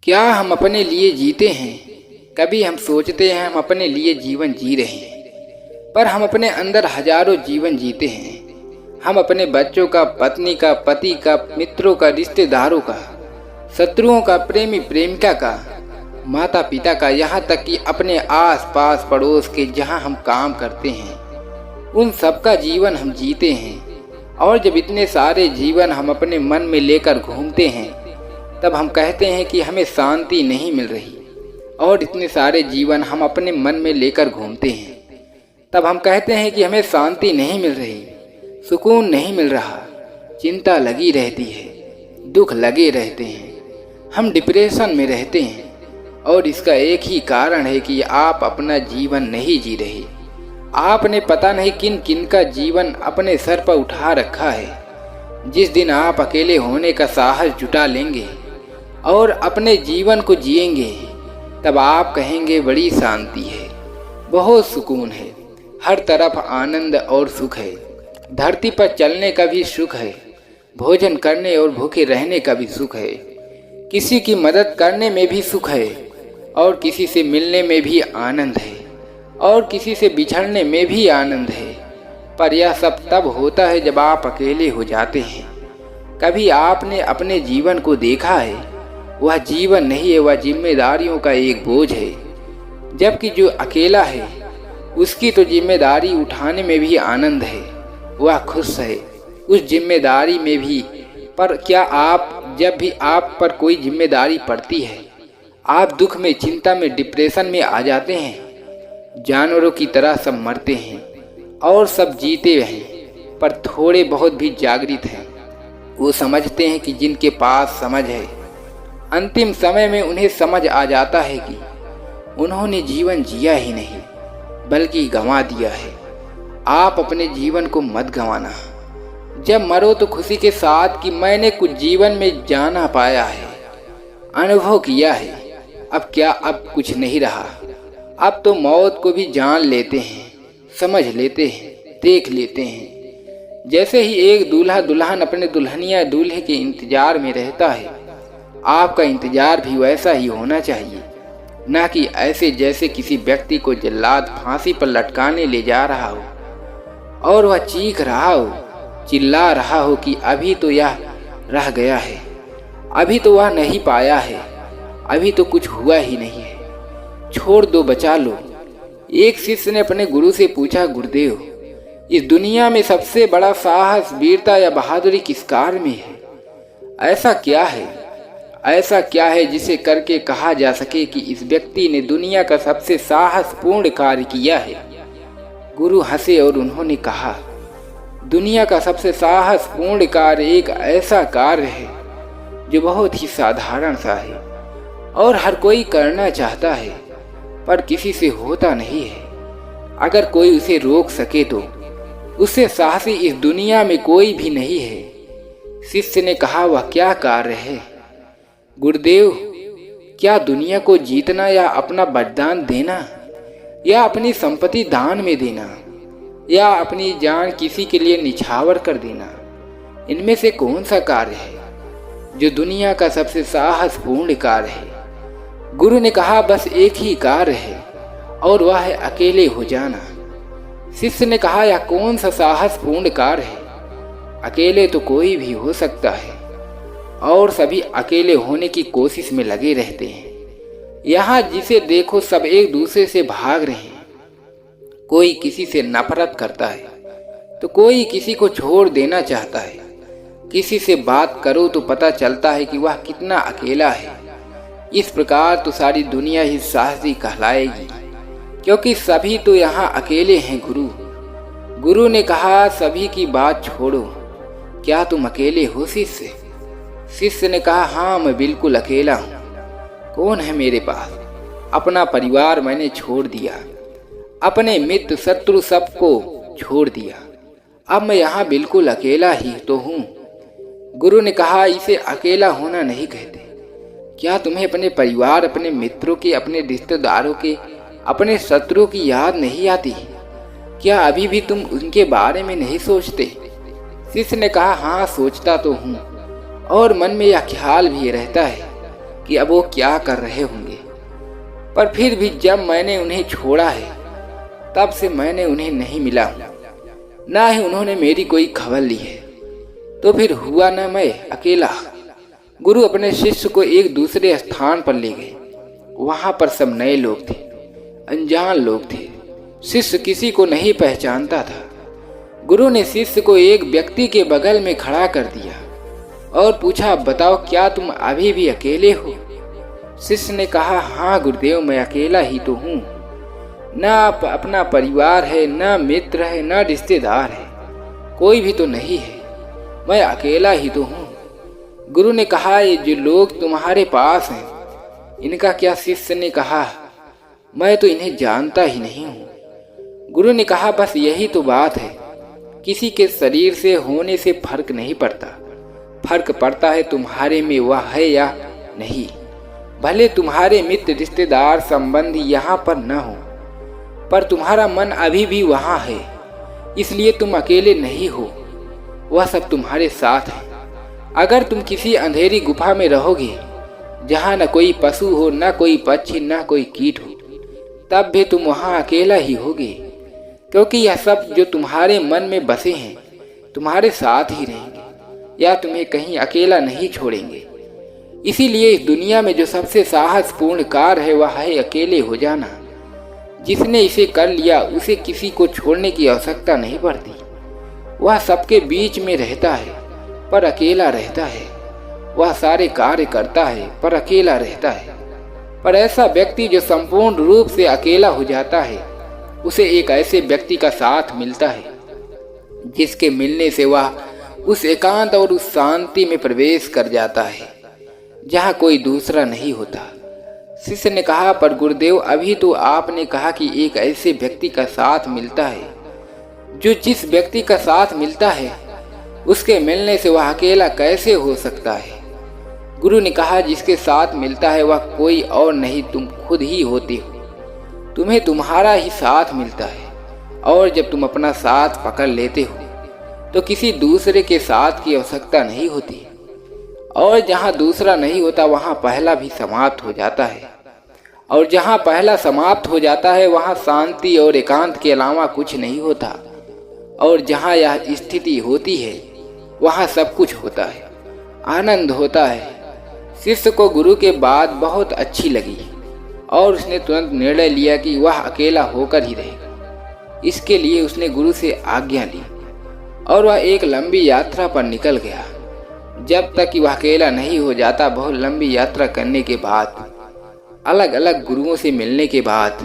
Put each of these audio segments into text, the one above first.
क्या हम अपने लिए जीते हैं? कभी हम सोचते हैं हम अपने लिए जीवन जी रहे हैं, पर हम अपने अंदर हजारों जीवन जीते हैं। हम अपने बच्चों का, पत्नी का, पति का, मित्रों का, रिश्तेदारों का, शत्रुओं का, प्रेमी प्रेमिका का, माता पिता का, यहाँ तक कि अपने आस पास पड़ोस के जहाँ हम काम करते हैं, उन सब का जीवन हम जीते हैं। और जब इतने सारे जीवन हम अपने मन में लेकर घूमते हैं, तब हम कहते हैं कि हमें शांति नहीं मिल रही। और इतने सारे जीवन हम अपने मन में लेकर घूमते हैं, तब हम कहते हैं कि हमें शांति नहीं मिल रही, सुकून नहीं मिल रहा, चिंता लगी रहती है, दुख लगे रहते हैं, हम डिप्रेशन में रहते हैं। और इसका एक ही कारण है कि आप अपना जीवन नहीं जी रहे। आपने पता नहीं किन किन का जीवन अपने सर पर उठा रखा है। जिस दिन आप अकेले होने का साहस जुटा लेंगे और अपने जीवन को जिएंगे, तब आप कहेंगे बड़ी शांति है, बहुत सुकून है, हर तरफ आनंद और सुख है। धरती पर चलने का भी सुख है, भोजन करने और भूखे रहने का भी सुख है, किसी की मदद करने में भी सुख है, और किसी से मिलने में भी आनंद है, और किसी से बिछड़ने में भी आनंद है। पर यह सब तब होता है जब आप अकेले हो जाते हैं। कभी आपने अपने जीवन को देखा है? वह जीवन नहीं है, वह जिम्मेदारियों का एक बोझ है। जबकि जो अकेला है, उसकी तो जिम्मेदारी उठाने में भी आनंद है, वह खुश है उस जिम्मेदारी में भी। पर क्या आप, जब भी आप पर कोई जिम्मेदारी पड़ती है, आप दुख में, चिंता में, डिप्रेशन में आ जाते हैं? जानवरों की तरह सब मरते हैं और सब जीते हैं, पर थोड़े बहुत भी जागृत हैं। वो समझते हैं कि जिनके पास समझ है, अंतिम समय में उन्हें समझ आ जाता है कि उन्होंने जीवन जिया ही नहीं, बल्कि गंवा दिया है। आप अपने जीवन को मत गंवाना। जब मरो तो खुशी के साथ कि मैंने कुछ जीवन में जाना पाया है, अनुभव किया है। अब क्या, अब कुछ नहीं रहा। अब तो मौत को भी जान लेते हैं, समझ लेते हैं, देख लेते हैं। जैसे ही एक दूल्हा दुल्हन अपने दुल्हनिया दूल्हे के इंतजार में रहता है, आपका इंतजार भी वैसा ही होना चाहिए। ना कि ऐसे जैसे किसी व्यक्ति को जल्लाद फांसी पर लटकाने ले जा रहा हो और वह चीख रहा हो, चिल्ला रहा हो कि अभी तो यह रह गया है, अभी तो वह नहीं पाया है, अभी तो कुछ हुआ ही नहीं है, छोड़ दो, बचा लो। एक शिष्य ने अपने गुरु से पूछा, गुरुदेव, इस दुनिया में सबसे बड़ा साहस, वीरता या बहादुरी किस कार्य में है? ऐसा क्या है, ऐसा क्या है जिसे करके कहा जा सके कि इस व्यक्ति ने दुनिया का सबसे साहसपूर्ण कार्य किया है? गुरु हंसे और उन्होंने कहा, दुनिया का सबसे साहसपूर्ण कार्य एक ऐसा कार्य है जो बहुत ही साधारण सा है और हर कोई करना चाहता है, पर किसी से होता नहीं है। अगर कोई उसे रोक सके तो उससे साहसी इस दुनिया में कोई भी नहीं है। शिष्य ने कहा, वह क्या कार्य है? गुरुदेव, क्या दुनिया को जीतना, या अपना बलिदान देना, या अपनी संपत्ति दान में देना, या अपनी जान किसी के लिए निछावर कर देना? इनमें से कौन सा कार्य है जो दुनिया का सबसे साहसपूर्ण कार्य है? गुरु ने कहा, बस एक ही कार्य है और वह है अकेले हो जाना। शिष्य ने कहा, यह कौन सा साहसपूर्ण कार्य है? अकेले तो कोई भी हो सकता है और सभी अकेले होने की कोशिश में लगे रहते हैं। यहाँ जिसे देखो सब एक दूसरे से भाग रहे हैं। कोई किसी से नफरत करता है तो कोई किसी को छोड़ देना चाहता है। किसी से बात करो तो पता चलता है कि वह कितना अकेला है। इस प्रकार तो सारी दुनिया ही साहसी कहलाएगी, क्योंकि सभी तो यहाँ अकेले हैं। गुरु ने कहा, सभी की बात छोड़ो, क्या तुम अकेले हो शिष्य? शिष्य ने कहा, हाँ, मैं बिल्कुल अकेला हूँ। कौन है मेरे पास? अपना परिवार मैंने छोड़ दिया, अपने मित्र शत्रु सबको छोड़ दिया। अब मैं यहाँ बिल्कुल अकेला ही तो हूँ। गुरु ने कहा, इसे अकेला होना नहीं कहते। क्या तुम्हें अपने परिवार, अपने मित्रों की, अपने रिश्तेदारों के, अपने शत्रुओं की याद नहीं आती? क्या अभी भी तुम उनके बारे में नहीं सोचते? शिष्य ने कहा, हाँ, सोचता तो हूँ, और मन में यह ख्याल भी रहता है कि अब वो क्या कर रहे होंगे। पर फिर भी जब मैंने उन्हें छोड़ा है तब से मैंने उन्हें नहीं मिला हूँ, ना ही उन्होंने मेरी कोई खबर ली है। तो फिर हुआ न मैं अकेला। गुरु अपने शिष्य को एक दूसरे स्थान पर ले गए। वहां पर सब नए लोग थे, अनजान लोग थे। शिष्य किसी को नहीं पहचानता था। गुरु ने शिष्य को एक व्यक्ति के बगल में खड़ा कर दिया और पूछा, बताओ क्या तुम अभी भी अकेले हो? शिष्य ने कहा, हाँ गुरुदेव, मैं अकेला ही तो हूँ। ना अपना परिवार है, ना मित्र है, ना रिश्तेदार है, कोई भी तो नहीं है। मैं अकेला ही तो हूँ। गुरु ने कहा, ये जो लोग तुम्हारे पास हैं इनका क्या? शिष्य ने कहा, मैं तो इन्हें जानता ही नहीं हूँ। गुरु ने कहा, बस यही तो बात है। किसी के शरीर से होने से फर्क नहीं पड़ता। फर्क पड़ता है तुम्हारे में वह है या नहीं। भले तुम्हारे मित्र, रिश्तेदार, संबंधी यहाँ पर न हो, पर तुम्हारा मन अभी भी वहाँ है। इसलिए तुम अकेले नहीं हो, वह सब तुम्हारे साथ है। अगर तुम किसी अंधेरी गुफा में रहोगे जहाँ न कोई पशु हो, न कोई पक्षी, न कोई कीट हो, तब भी तुम वहाँ अकेला ही होगे, क्योंकि यह सब जो तुम्हारे मन में बसे हैं तुम्हारे साथ ही रहेंगे या तुम्हें कहीं अकेला नहीं छोड़ेंगे। इसीलिए इस दुनिया में जो सबसे साहसपूर्ण कार्य है वह है अकेले हो जाना। जिसने इसे कर लिया उसे किसी को छोड़ने की आवश्यकता नहीं पड़ती। वह सबके बीच में रहता है पर अकेला रहता है। वह सारे कार्य करता है पर अकेला रहता है। पर ऐसा व्यक्ति जो संपूर्ण रूप से अकेला हो जाता है उसे एक ऐसे व्यक्ति का साथ मिलता है जिसके मिलने से वह उस एकांत और उस शांति में प्रवेश कर जाता है जहाँ कोई दूसरा नहीं होता। शिष्य ने कहा, पर गुरुदेव, अभी तो आपने कहा कि एक ऐसे व्यक्ति का साथ मिलता है। जो जिस व्यक्ति का साथ मिलता है उसके मिलने से वह अकेला कैसे हो सकता है? गुरु ने कहा, जिसके साथ मिलता है वह कोई और नहीं, तुम खुद ही होते हो। तुम्हें तुम्हारा ही साथ मिलता है और जब तुम अपना साथ पकड़ लेते हो तो किसी दूसरे के साथ की आवश्यकता नहीं होती। और जहाँ दूसरा नहीं होता वहाँ पहला भी समाप्त हो जाता है। और जहाँ पहला समाप्त हो जाता है वहाँ शांति और एकांत के अलावा कुछ नहीं होता। और जहाँ यह स्थिति होती है वहाँ सब कुछ होता है, आनंद होता है। शिष्य को गुरु के बात बहुत अच्छी लगी और उसने तुरंत निर्णय लिया कि वह अकेला होकर ही रहेगा। इसके लिए उसने गुरु से आज्ञा ली और वह एक लंबी यात्रा पर निकल गया। जब तक कि वह अकेला नहीं हो जाता, बहुत लंबी यात्रा करने के बाद, अलग अलग गुरुओं से मिलने के बाद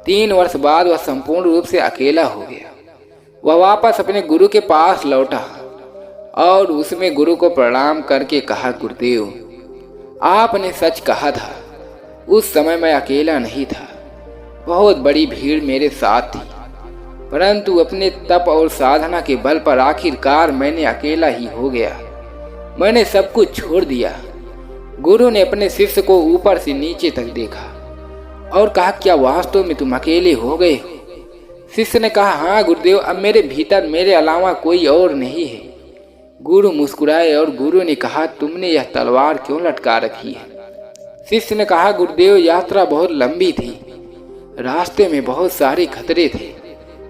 3 वर्ष बाद वह संपूर्ण रूप से अकेला हो गया। वह वापस अपने गुरु के पास लौटा और उसमें गुरु को प्रणाम करके कहा, गुरुदेव, आपने सच कहा था। उस समय मैं अकेला नहीं था, बहुत बड़ी भीड़ मेरे साथ थी, परंतु अपने तप और साधना के बल पर आखिरकार मैंने अकेला ही हो गया। मैंने सब कुछ छोड़ दिया। गुरु ने अपने शिष्य को ऊपर से नीचे तक देखा और कहा, क्या वास्तव में तुम अकेले हो गए हो? शिष्य ने कहा, हाँ गुरुदेव, अब मेरे भीतर मेरे अलावा कोई और नहीं है। गुरु मुस्कुराए और गुरु ने कहा, तुमने यह तलवार क्यों लटका रखी है? शिष्य ने कहा, गुरुदेव, यात्रा बहुत लंबी थी, रास्ते में बहुत सारे खतरे थे,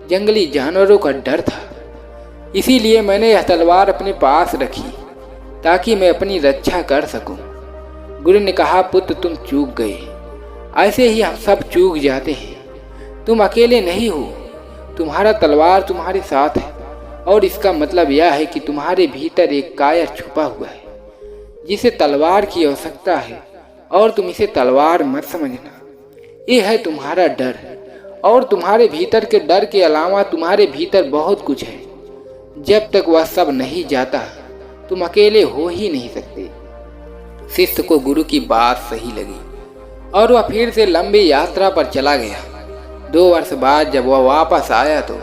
जंगली जानवरों का डर था, इसीलिए मैंने यह तलवार अपने पास रखी ताकि मैं अपनी रक्षा कर सकूं। गुरु ने कहा, पुत्र, तुम चूक गए। ऐसे ही हम सब चूक जाते हैं। तुम अकेले नहीं हो, तुम्हारा तलवार तुम्हारे साथ है और इसका मतलब यह है कि तुम्हारे भीतर एक कायर छुपा हुआ है जिसे तलवार की आवश्यकता है और तुम इसे तलवार मत समझना। ये है तुम्हारा डर और तुम्हारे भीतर के डर के अलावा तुम्हारे भीतर बहुत कुछ है। जब तक वह सब नहीं जाता तुम अकेले हो ही नहीं सकते। शिष्य को गुरु की बात सही लगी और वह फिर से लंबी यात्रा पर चला गया। 2 वर्ष बाद जब वह वापस आया तो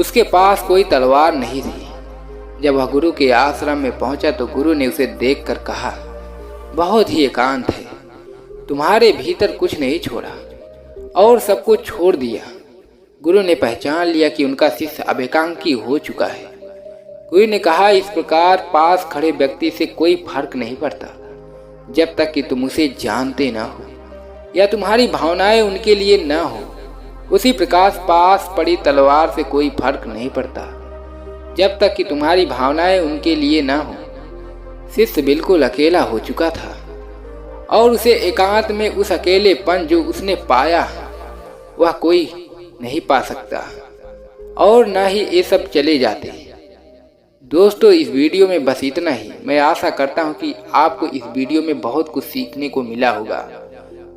उसके पास कोई तलवार नहीं थी। जब वह गुरु के आश्रम में पहुंचा तो गुरु ने उसे देखकर कहा, बहुत ही एकांत है, तुम्हारे भीतर कुछ नहीं छोड़ा और सब कुछ छोड़ दिया। गुरु ने पहचान लिया कि उनका शिष्य अब एकांकी हो चुका है। गुरु ने कहा, इस प्रकार पास खड़े व्यक्ति से कोई फर्क नहीं पड़ता। जब तक कि तुम उसे जानते ना हो या तुम्हारी भावनाएं उनके लिए न हो। उसी प्रकार पास पड़ी तलवार से कोई फर्क नहीं पड़ता जब तक कि तुम्हारी भावनाएं उनके लिए ना हो। शिष्य बिल्कुल अकेला हो चुका था और उसे एकांत में उस अकेलेपन जो उसने पाया वह कोई नहीं पा सकता और न ही ये सब चले जाते। दोस्तों, इस वीडियो में बस इतना ही। मैं आशा करता हूँ कि आपको इस वीडियो में बहुत कुछ सीखने को मिला होगा।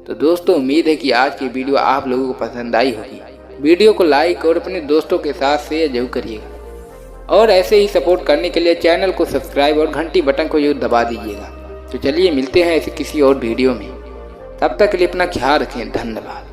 तो दोस्तों, उम्मीद है कि आज की वीडियो आप लोगों को पसंद आई होगी। वीडियो को लाइक और अपने दोस्तों के साथ शेयर जरूर करिएगा और ऐसे ही सपोर्ट करने के लिए चैनल को सब्सक्राइब और घंटी बटन को जरूर दबा दीजिएगा। तो चलिए मिलते हैं ऐसे किसी और वीडियो में। तब तक के लिए अपना ख्याल रखें। धन्यवाद।